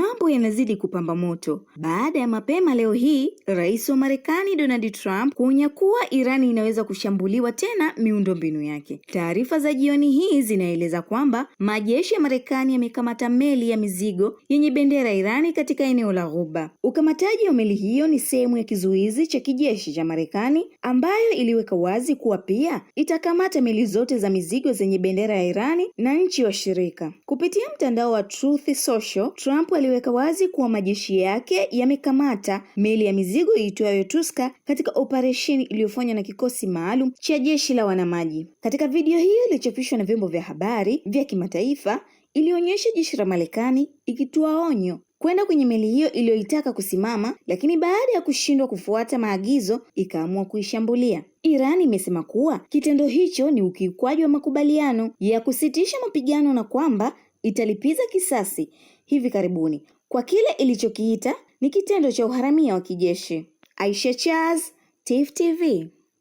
Mambo yanazidi kupamba moto baada ya mapema leo hii Rais wa Marekani Donald Trump kuonya kuwa Irani inaweza kushambuliwa tena miundombinu yake. Taarifa za jioni hii zinaeleza kwamba majeshi ya Marekani yamekamata meli ya mizigo yenye bendera ya Irani katika eneo la Ghuba. Ukamataji wa meli hiyo ni sehemu ya kizuizi cha kijeshi cha Marekani ambayo iliweka wazi kuwa pia itakamata meli zote za mizigo zenye bendera ya Irani na nchi washirika. Kupitia mtandao wa Truth Social, Trump aliweka wazi kuwa majeshi yake yamekamata meli ya mizigo iitwayo Tusker katika operesheni iliyofanywa na kikosi maalum cha jeshi la wanamaji. Katika video hiyo iliyochapishwa na vyombo vya habari vya kimataifa, ilionyesha jeshi la Marekani ikitoa onyo kwenda kwenye meli hiyo iliyoitaka kusimama, lakini baada ya kushindwa kufuata maagizo ikaamua kuishambulia. Iran imesema kuwa kitendo hicho ni ukiukwaji wa makubaliano ya kusitisha mapigano na kwamba italipiza kisasi hivi karibuni kwa kile ilichokiita ni kitendo cha uharamia wa kijeshi. Aisha Chaz, Tifu TV.